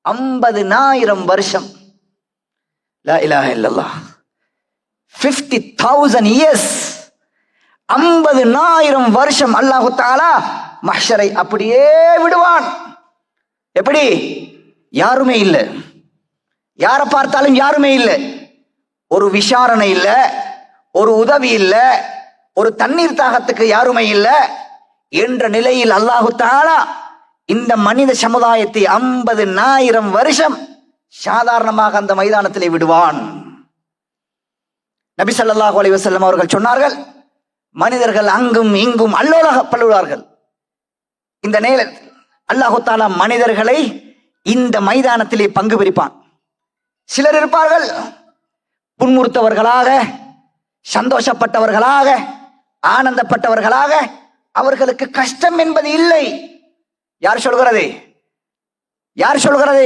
50,000 வருஷம். லா இலாஹ இல்லல்லாஹ். 50,000 years. 50,000 வருஷம் அல்லாஹு தஆலா மஹ்ஷரை அப்படியே விடுவான். எப்படி? யாருமே இல்லை, யாரை பார்த்தாலும் யாருமே இல்லை, ஒரு விசாரணை இல்லை, ஒரு உதவி இல்லை, ஒரு தண்ணீர் தாகத்துக்கு யாருமே இல்லை என்ற நிலையில் அல்லாஹு தஆலா இந்த மனித சமுதாயத்தை 50,000 வருஷம் சாதாரணமாக அந்த மைதானத்திலே விடுவான். நபி ஸல்லல்லாஹு அலைஹி வஸல்லம் அவர்கள் சொன்னார்கள், மனிதர்கள் அங்கும் இங்கும் அல்லோலகப்படுவார்கள். இந்த நேரத்தில் அல்லாஹு தஆலா மனிதர்களை இந்த மைதானத்திலே பங்கு பிரிப்பான். சிலர் இருப்பார்கள் புன்முறுத்தவர்களாக, சந்தோஷப்பட்டவர்களாக, ஆனந்தப்பட்டவர்களாக, அவர்களுக்கு கஷ்டம் என்பது இல்லை. யார் சொல்கிறது? யார் சொல்கிறது?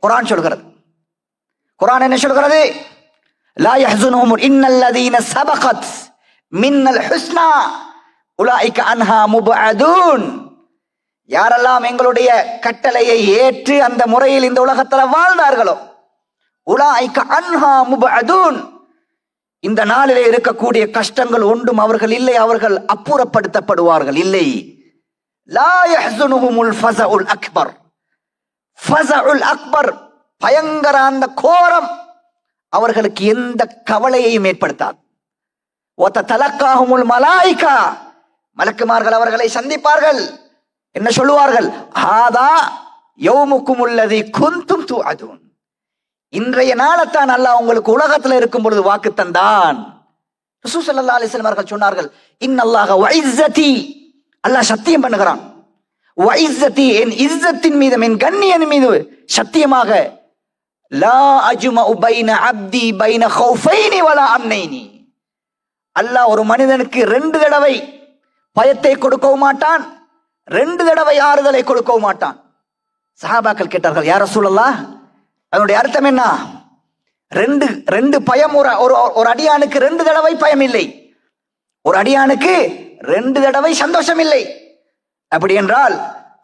குர்ஆன் சொல்கிறது. குர்ஆன் என்ன சொல்கிறது? லா யஹ்ஸுனுஹும் இன்னல்லதீன சபகத் மின்னல் ஹுஸ்னா உலாயிக அன்ஹா முபஅதூன். யாரெல்லாம் எங்களுடைய கட்டளையை ஏற்று அந்த முறையில் இந்த உலகத்தில் வாழ்ந்தார்களோ, உலாயிக அன்ஹா முபஅதூன், இந்த நாளிலே இருக்கக்கூடிய கஷ்டங்கள் ஒன்றும் அவர்கள் இல்லை, அவர்கள் அப்புறப்படுத்தப்படுவார்கள் இல்லை. லா யஹ்ஸுனுஹுமுல் ஃபஸஉல் அக்பர். ஃபஸஉல் அக்பர், பயங்கர அந்த கோரம் அவர்களுக்கு எந்த கவலையையும் ஏற்படுத்தாது. வததலக்காஹுமுல் மலாயிகா, மலக்குமார்கள் அவர்களை சந்திப்பார்கள். என்ன சொல்லுவார்கள்? ஹாதா யௌமுக்குமுல்லதி குன்தும் துஅதுன். இன்றைய நாளைத்தான் அல்லாஹ் உங்களுக்கு உலகத்தில் இருக்கும் பொழுது வாக்கு தந்தான். ரசூல் ஸல்லல்லாஹு அலைஹி வஸல்லம் அவர்கள் சொன்னார்கள், இன்னல்லாஹ வஇஸ்ஸதி, அல்லாஹ் சத்தியம் பண்ணுகிறான், வஇஸ்ஸதி, என் இஸ்ஸத்தின் மீது, என் கண்ணியன் மீது சத்தியமாக, லா அஜ்மஉ பைன அப்தி பைன ஹௌஃபைனி வலா அம்னைனி. அல்லாஹ் ஒரு மனிதனுக்கு 2 தடவை பயத்தை கொடுக்கவும் மாட்டான், 2 தடவை ஆறுதலை கொடுக்கவும் மாட்டான். சஹாபாக்கள் கேட்டார்கள், யா ரசூலல்லாஹ், அதனுடைய அர்த்தம் என்ன? ரெண்டு பயம். ஒரு அடியானுக்கு 2 தடவை பயம் இல்லை, ஒரு அடியானுக்கு 2 தடவை சந்தோஷம் இல்லை. அப்படி என்றால்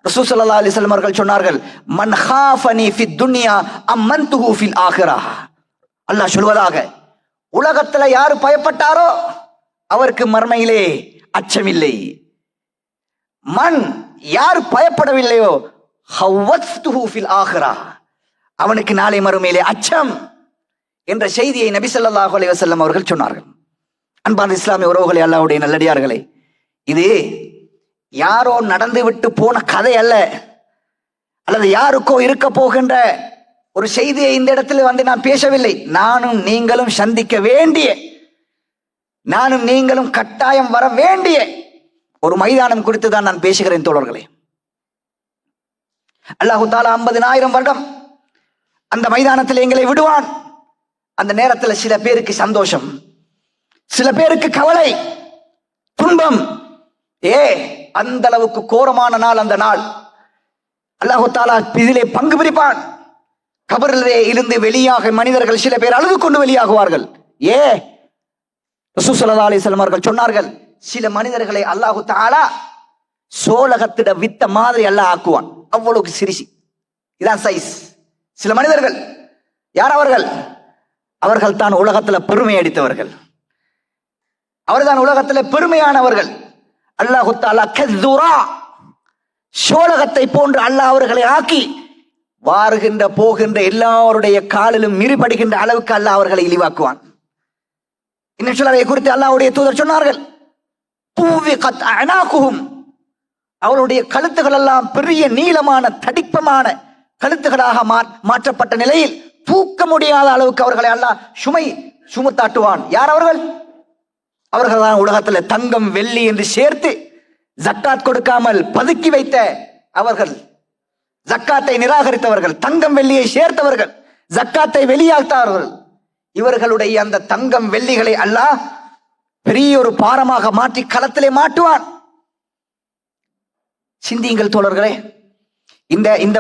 ரசூல் ஸல்லல்லாஹு அலைஹி வஸல்லம் அவர்கள் சொன்னார்கள், மன் ஹாஃபனி ஃபித் துன்யா அம்மன்துஹு ஃபில் ஆখিরাহ. அல்லாஹ் சொல்வதாக, உலகத்துல யாரு பயப்பட்டாரோ அவருக்கு மறுமையிலே அச்சமில்லை. மன், யார் பயப்படவில்லையோ, ஹவ்வத்துஹு ஃபில் ஆখিরাহ, அவனுக்கு நாளை மறுமையிலே அச்சம் என்ற செய்தியை நபி ஸல்லல்லாஹு அலைஹி வஸல்லம் அவர்கள் சொன்னார்கள். அன்பான இஸ்லாமிய உறவுகளே, அல்லாஹ்வுடைய நல்லடியார்களே, இது யாரோ நடந்து விட்டு போன கதை அல்ல, அல்லது யாருக்கோ இருக்க போகின்ற ஒரு செய்தியை இந்த இடத்துல வந்து நான் பேசவில்லை. நானும் நீங்களும் சந்திக்க வேண்டிய, நானும் நீங்களும் கட்டாயம் வர வேண்டிய ஒரு மைதானம் குறித்து தான் நான் பேசுகிறேன் தோழர்களே. அல்லாஹு தஆலா 50,000 வருடம் அந்த மைதானத்தில் எங்களை விடுவான். அந்த நேரத்தில் சில பேருக்கு சந்தோஷம், சில பேருக்கு கவலை, துன்பம். அந்த அளவுக்கு கோரமான நாள் அந்த நாள். அல்லாஹு தஆலா இதிலே பங்கு பிரிப்பான். கபரிலே இருந்து வெளியாக மனிதர்கள் சில பேர் அழுது கொண்டு வெளியாகுவார்கள். ரசூல் ஸல்லல்லாஹு அலைஹி வஸல்லம் அவர்கள் சொன்னார்கள், சில மனிதர்களை அல்லாஹு தஆலா சோலகத்திட வித்த மாதிரி அல்லாஹ் ஆக்குவான். அவ்வளவுக்கு சிரிசி, இதான் சைஸ். சில மனிதர்கள் யார் அவர்கள்? அவர்கள் தான் உலகத்துல பெருமை அடித்தவர்கள், அவர்தான் உலகத்துல பெருமையானவர்கள். அல்லாஹு தஆலா கஸ்ஸுரா, சோலகத்தை போன்று அல்லாஹ் அவர்களை ஆக்கி வாருகின்ற போகின்ற எல்லாருடைய காலிலும் மிரிபடுகின்ற அளவுக்கு அல்லாஹ் அவர்களை இழிவாக்குவான். இன்னும் சிலரை குறித்து அல்லாஹ்வுடைய தூதர் சொன்னார்கள், பூவிகத் அனாகுஹும், அவருடைய கழுத்துகள் எல்லாம் பெரிய நீளமான தடிப்பமான கழுத்துகளாக மாற்றப்பட்ட நிலையில் தூக்க முடியாத அளவுக்கு அவர்களை அல்லாஹ் சுமத்தாட்டுவான். யார் அவர்கள்? அவர்கள் தான் உலகத்தில் தங்கம் வெள்ளி என்று சேர்த்து ஜக்காத் கொடுக்காமல் பதுக்கி வைத்த அவர்கள், ஜக்காத்தை நிராகரித்தவர்கள், தங்கம் வெள்ளியை சேர்த்தவர்கள், ஜக்காத்தை வெளியாக்தார்கள். இவர்களுடைய அந்த தங்கம் வெள்ளிகளை அல்லாஹ் பெரிய ஒரு பாரமாக மாற்றி களத்திலே மாட்டுவான். சிந்தியுங்கள் தோழர்களே, இந்த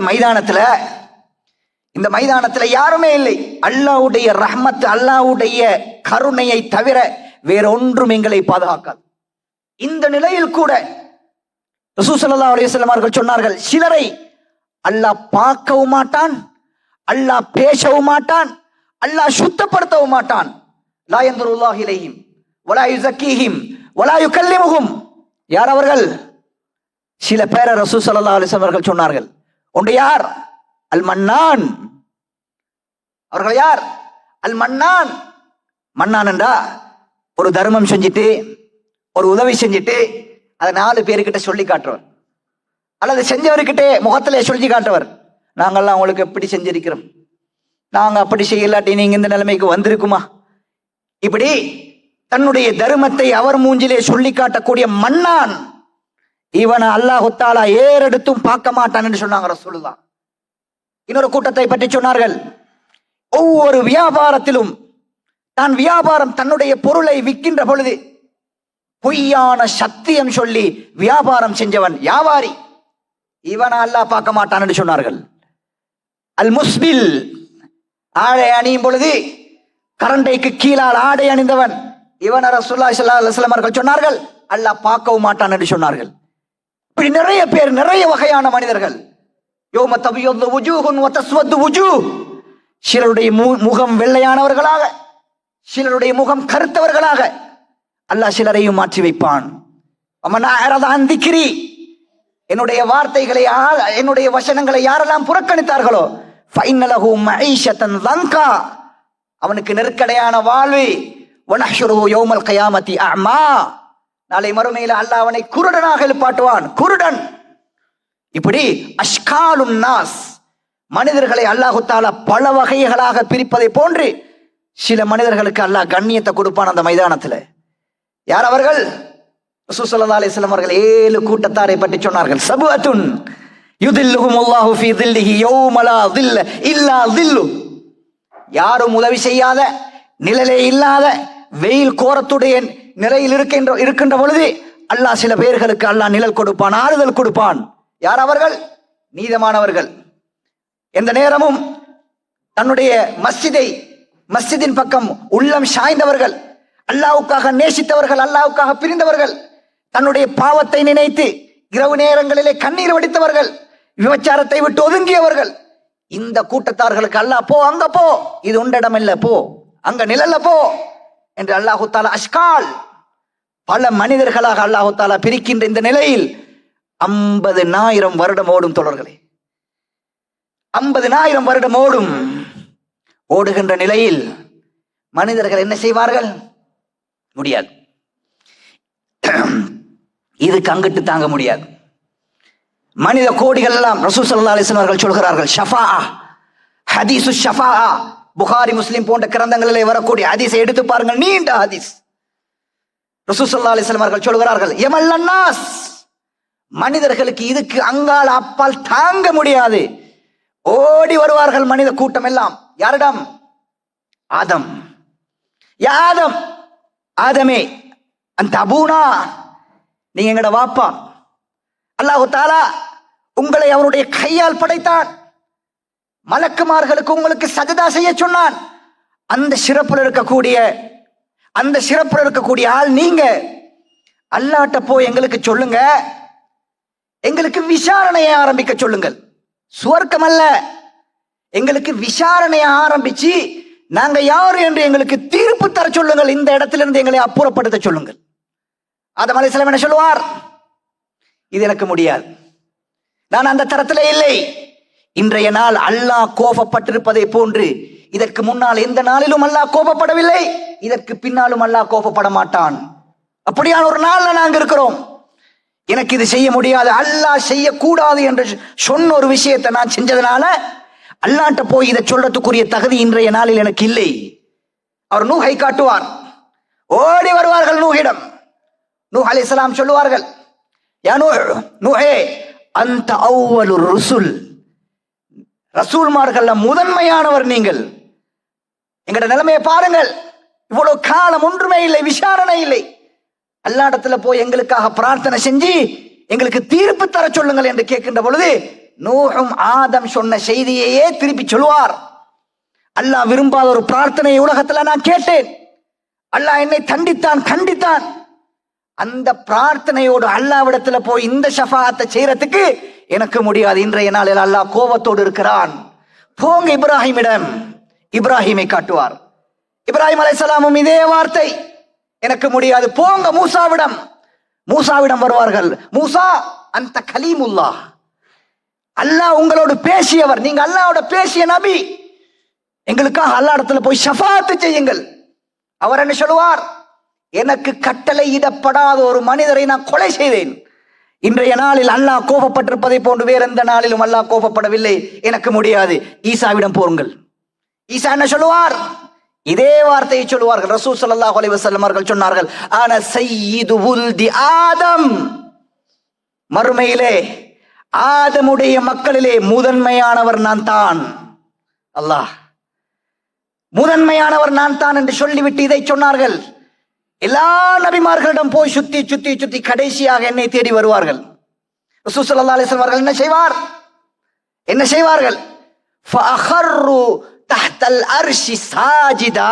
மைதானத்துல யாருமே இல்லை. அல்லாஹ்வுடைய ரஹ்மத், அல்லாஹ்வுடைய கருணையை தவிர வேறொன்றும் எங்களை பாதுகாக்காது. இந்த நிலையில் கூட ரசூல் ஸல்லல்லாஹு அலைஹி வஸல்லம் அவர்கள் சொன்னார்கள், சிலரை அல்லாஹ் பார்க்கவும் மாட்டான், அல்லாஹ் பேசவும் மாட்டான், அல்லாஹ் சுத்தப்படுத்தவும் மாட்டான். லா யன்துருல்லாஹு இலைஹிம் வலா யுஸக்கீஹிம் வலா யுகல்லிமுஹும். யார் அவர்கள்? சில பேரை ரசூல் ஸல்லல்லாஹு அலைஹி வஸல்லம் அவர்கள் சொன்னார்கள். ஒன்று யார்? அல் மன்னான். அவர்கள் யார்? அல் மன்னான். மன்னான் என்றா ஒரு தர்மம் செஞ்சுட்டு ஒரு உதவி செஞ்சுட்டு அதை 4 பேருக்கிட்ட சொல்லி காட்டுறவர், அல்லது செஞ்சவர்கிட்டே முகத்திலே சொல்லி காட்டுவர். நாங்கள்லாம் அவங்களுக்கு எப்படி செஞ்சிருக்கிறோம், நாங்க அப்படி செய்யலாட்டி நீங்க இந்த நிலைமைக்கு வந்திருக்குமா? இப்படி தன்னுடைய தர்மத்தை அவர் மூஞ்சிலே சொல்லி காட்டக்கூடிய மன்னான். இவனை அல்லாஹ் தஆலா ஏறெடுத்தும் பார்க்க மாட்டான் என்று சொன்னாங்க ரசூலுல்லாஹ். இன்னொரு கூட்டத்தை பற்றி சொன்னார்கள். ஒவ்வொரு வியாபாரத்திலும் தான் வியாபாரம் தன்னுடைய பொருளை விற்கின்ற பொழுது பொய்யான சத்தியம் சொல்லி வியாபாரம் செஞ்சவன் வியாபாரி, இவனை அல்லாஹ் பார்க்க மாட்டான் என்று சொன்னார்கள். அல் முஸ்பில், ஆடை அணியும் பொழுது கரண்டைக்கு கீழால் ஆடை அணிந்தவன், இவன் ரசூலுல்லாஹி ஸல்லல்லாஹு அலைஹி வஸல்லம் அவர்கள் சொன்னார்கள் அல்லாஹ் பார்க்கவும் மாட்டான் என்று சொன்னார்கள். இப்படி நிறைய பேர், நிறைய வகையான மனிதர்கள். யௌம தபியது வுஜூஹுன் வ தஸ்வது வுஜூஹ். சிலருடைய முகம் வெள்ளையானவர்களாக, சிலருடைய முகம் கருத்தவர்களாக அல்லாஹ் சிலரையும் மாற்றி வைப்பான். அமன் அஅரத அன் திக்ரி, என்னுடைய வார்த்தைகளை, என்னுடைய வசனங்களை யாரெல்லாம் புறக்கணித்தார்களோ ஃபஇன்ன லஹு மஈஷத்தன் ஸன்கா, அவனுக்கு நெருக்கடையான வாழ்வு. வனஹ்ஷுருஹு யௌமல் கியாமத்தி அஅமா, நாளை மறுமையில் அல்லாஹ் அவனை குருடனாக எழுப்பாட்டுவான். குருடன். இப்படி அஷ்காலுன் நாஸ், மனிதர்களை அல்லாஹு தஆலா பல வகைகளாக பிரிப்பதை போன்று சில மனிதர்களுக்கு அல்லாஹ் கண்ணியத்தை கொடுப்பான் அந்த மைதானத்தில். யார் அவர்கள்? ரசூல் ஸல்லல்லாஹு அலைஹி வஸல்லம் அவர்கள் 7 கூட்டத்தாரை பற்றி சொன்னார்கள். சபுஅத்துன் யுதில்லுஹுமுல்லாஹு ஃபீ தில்லிஹி யௌம லா தில்ல இல்லா தில்லு. யாரும் உதவி செய்யாத, நிழலே இல்லாத, வெயில் கோரத்துடைய நிலையில் இருக்கின்ற பொழுது அல்லாஹ் சில பேர்களுக்கு அல்லாஹ் நிழல் கொடுப்பான், ஆறுதல் கொடுப்பான். யார் அவர்கள்? நீதமானவர்கள். எந்த நேரமும் தன்னுடைய மஸ்ஜிதின் பக்கம் உள்ளம் சாய்ந்தவர்கள், அல்லாஹ்வுக்காக நேசித்தவர்கள், அல்லாஹ்வுக்காக பிரிந்தவர்கள், தன்னுடைய பாவத்தை நினைத்து இரவு நேரங்களிலே கண்ணீர் வடித்தவர்கள், விபச்சாரத்தை விட்டு ஒதுங்கியவர்கள். இந்த கூட்டத்தார்களுக்கு அல்லாஹ் போ, அங்க போ, இது உண்டிடம் இல்ல, போ அங்க நிழல்ல போ என்று அல்லாஹு தஆலா அஷ்கால், பல மனிதர்களாக அல்லாஹு தஆலா பிரிக்கின்ற இந்த நிலையில் 50,000 வருடம் ஓடும் தோழர்களே. 50,000 வருடம் ஓடுகின்ற நிலையில் மனிதர்கள் என்ன செய்வார்கள்? முடியாது, இதுக்கு அங்கிட்டு தாங்க முடியாது. மனித கோடிகள் எல்லாம் ரசூல் ஸல்லல்லாஹு அலைஹி வஸல்லம் அவர்கள் சொல்கிறார்கள், ஷஃபாஅ, ஹதீஸு ஷஃபாஅ, புகாரி முஸ்லிம் போன்ற கிரந்தங்களிலே வரக்கூடிய ஹதீஸை எடுத்து பாருங்கள், நீண்ட ஹதீஸ். ரசூல் ஸல்லல்லாஹு அலைஹி வஸல்லம் அவர்கள் சொல்கிறார்கள், யமல்லன் நாஸ், மனிதர்களுக்கு இதுக்கு அங்கால் அப்பால் தாங்க முடியாது, ஓடி வருவார்கள் மனித கூட்டம் எல்லாம். யாரிடம்? ஆதம். யாதம், ஆதமே, அந்த அபூனா, நீங்க எங்கட வாப்பா. அல்லாஹு தஆலா உங்களை அவருடைய கையால் படைத்தான், மலக்குமார்களுக்கு உங்களுக்கு சஜதா செய்ய சொன்னான். அந்த சிறப்புல இருக்கக்கூடிய ஆள் நீங்க. அல்லாஹ்ட்ட போய் எங்களுக்கு சொல்லுங்க, எங்களுக்கு விசாரணையை ஆரம்பிக்க சொல்லுங்கள். சுவர்க்கம் அல்ல, எங்களுக்கு விசாரணையை ஆரம்பிச்சு நாங்க யாரு என்று எங்களுக்கு தீர்ப்பு தர சொல்லுங்கள், இந்த இடத்திலிருந்து எங்களை அப்புறப்படுத்த சொல்லுங்கள். ஆதம் அலைஹிஸ்ஸலாம் என்ன சொல்லுவார்? இது எனக்கு முடியாது, நான் அந்த தரத்திலே இல்லை. இன்றைய நாள் அல்லாஹ் கோபப்பட்டிருப்பதை போன்று இதற்கு முன்னால் எந்த நாளிலும் அல்லாஹ் கோபப்படவில்லை, இதற்கு பின்னாலும் அல்லாஹ் கோபப்பட மாட்டான். அப்படியான ஒரு நாள்ல நாங்க இருக்கிறோம். எனக்கு இது செய்ய முடியாது, அல்லாஹ் செய்யக்கூடாது என்று சொன்ன ஒரு விஷயத்தை நான் செஞ்சதுனால அல்லாஹ்ட்ட போய் இதை சொல்றதுக்குரிய தகுதி இன்றைய நாளில் எனக்கு இல்லை. அவர் நூஹை காட்டுவார், ஓடி வருவார்கள் நூஹிடம். நூஹ் அலைஹிஸ்ஸலாம் சொல்லுவார்கள், யா நூஹே அன்த அவ்வலுர் ருசுல், ரசூல்மார்கள் முதன்மையானவர் நீங்கள். எங்கட நிலைமையை பாருங்கள், இவ்வளவு காலம் ஒன்றுமே இல்லை, விசாரணை இல்லை. அல்லாஹ்விடத்துல போய் எங்களுக்காக பிரார்த்தனை செஞ்சு எங்களுக்கு தீர்ப்பு தர சொல்லுங்கள் என்று கேட்கின்ற பொழுது நூஹும் ஆதம் சொன்ன செய்தியையே திருப்பி சொல்லுவார். அல்லாஹ் விரும்பாத ஒரு பிரார்த்தனையை உலகத்துல நான் கேட்டேன், அல்லாஹ் என்னை கண்டித்தான். அந்த பிரார்த்தனையோடு அல்லாஹ்விடத்துல போய் இந்த ஷஃபாஅத்தை செய்யறதுக்கு எனக்கு முடியாது. இன்றைய நாளில் அல்லாஹ் கோபத்தோடு இருக்கிறான், போங்க இப்ராஹிமிடம், இப்ராஹிமை காட்டுவார். இப்ராஹிம் அலைஹிஸ்ஸலாமும் இதே வார்த்தை, எனக்கு முடியாது, போங்க மூசாவிடம். மூசாவிடம் வருவார்கள். மூசா அந்த கலீமுல்லாஹ், அல்லாஹ் உங்களோடு பேசியவர், நீங்க அல்லாஹ்வோட பேசிய நபி, எங்களுக்காக அல்லாஹ் இடத்துல போய் ஷஃபாத்து செய்யுங்கள். அவர் என்ன சொல்லுவார்? எனக்கு கட்டளையிடப்படாத ஒரு மனிதரை நான் கொலை செய்தேன். இன்றைய நாளில் அல்லாஹ் கோபப்பட்டிருப்பதை போன்று வேற எந்த நாளிலும் அல்லாஹ் கோபப்படவில்லை, எனக்கு முடியாது, ஈசாவிடம் போருங்கள். ஈசா என்ன சொல்லுவார்? இதே வார்த்தையை சொல்லுவார்கள். ரசூல் ஸல்லல்லாஹு அலைஹி வஸல்லம் அவர்கள் சொன்னார்கள், அன சய்யிது வுல்தி ஆதம், மறுமையிலே ஆதமுடைய மக்களிலே முதன்மையானவர் நான் தான். அல்லாஹ் முதன்மையானவர் நான் தான் என்று சொல்லிவிட்டு இதை சொன்னார்கள். எல்லா நபிமார்களிடம் போய் சுத்தி சுத்தி சுத்தி கடைசியாக என்னை தேடி வருவார்கள். ரசூல் ஸல்லல்லாஹு அலைஹி வஸல்லம் அவர்கள் என்ன செய்வார்கள்? ஃபஅഖர்ரு தஹ்தல் அர்ஷி சாஜிதா.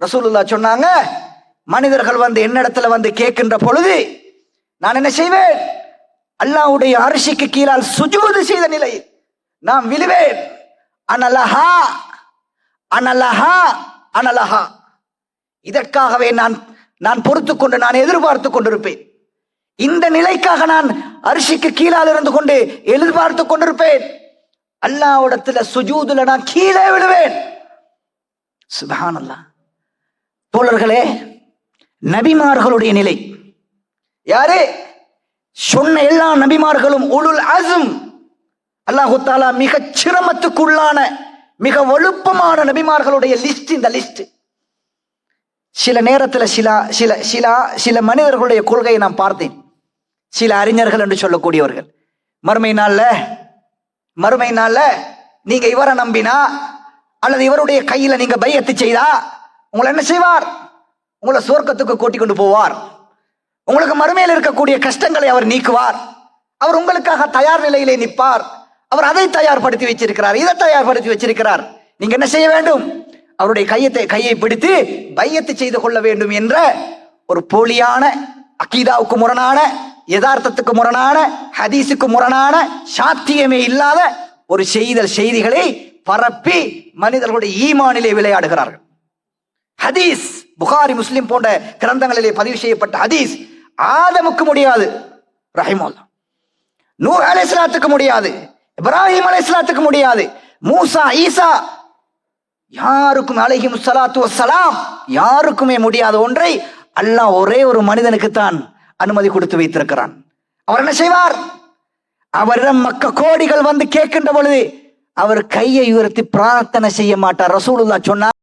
ரசூலுல்லாஹ் சொன்னாங்க, மனிதர்கள் வந்து என்னிடத்துல வந்து கேட்கின்ற பொழுது நான் என்ன செய்வேன்? அல்லாஹ்வுடைய அர்ஷிக்கு கீழால் சுஜூது செய்த நிலையில் நான் விழுவேன். அனலஹா அனலஹா அனலஹா. இதற்காகவே நான் பொறுத்து கொண்டு நான் எதிர்பார்த்து கொண்டிருப்பேன். இந்த நிலைக்காக நான் அரிசிக்கு கீழால் இருந்து கொண்டு எதிர்பார்த்து கொண்டிருப்பேன். அல்லாஹ்விடத்துல சுஜூதுல நான் கீழே விழுவேன். சுப்ஹானல்லாஹ். தோழர்களே, நபிமார்களுடைய நிலை யாரு? சொன்ன எல்லா நபிமார்களும் உலுல் அஸ்ம், அல்லாஹு தஆலா மிக சிரமத்துக்குள்ளான மிக வலுப்பமான நபிமார்களுடைய லிஸ்ட். இந்த லிஸ்ட் சில நேரத்தில் சில மனிதர்களுடைய கொள்கையை நான் பார்த்தேன். சில அறிஞர்கள் என்று சொல்லக்கூடியவர்கள், மறுமை நாள்ல நீங்க இவரை நம்பினா அல்லது இவருடைய கையில நீங்க பையத்து செய்தா உங்களை என்ன செய்வார்? உங்களை சொர்க்கத்துக்கு கூட்டிக் கொண்டு போவார். உங்களுக்கு மறுமையில் இருக்கக்கூடிய கஷ்டங்களை அவர் நீக்குவார். அவர் உங்களுக்காக தயார் நிலையிலே நிற்பார். அவர் அதை தயார்படுத்தி வச்சிருக்கிறார், இதை தயார்படுத்தி வச்சிருக்கிறார். நீங்க என்ன செய்ய வேண்டும்? அவருடைய கையை பிடித்து பையத்து செய்து கொள்ள வேண்டும் என்ற ஒரு போலியான, அகீதாவுக்கு முரணான, யதார்த்தத்துக்கு முரணான, ஹதீஸுக்கு முரணான, சாத்தியமே இல்லாத ஒரு செய்திகளை பரப்பி மனிதர்களுடைய ஈமானிலே விளையாடுகிறார்கள். ஹதீஸ் புகாரி, முஸ்லிம் போன்ற கிரந்தங்களிலே பதிவு செய்யப்பட்ட ஹதீஸ், ஆதமுக்கு முடியாது, ரஹிமல்லாஹ், நூஹ் அலைஹிஸ்ஸலாத்துக்கு முடியாது, இப்ராஹிம் அலைஹிஸ்ஸலாத்துக்கு முடியாது, மூசா, ஈசா, யாருக்கும் அலைஹிமுஸ்ஸலாத்து வஸ்ஸலாம் யாருக்குமே முடியாத ஒன்றை அல்லாஹ் ஒரே ஒரு மனிதனுக்கு தான் அனுமதி கொடுத்து வைத்திருக்கிறான். அவர் என்ன செய்வார்? அவரிடம் மக்க கோடிகள் வந்து கேட்கின்ற பொழுது அவர் கையை உயர்த்தி பிரார்த்தனை செய்ய மாட்டார். ரசூலுல்லாஹ் சொன்னார்,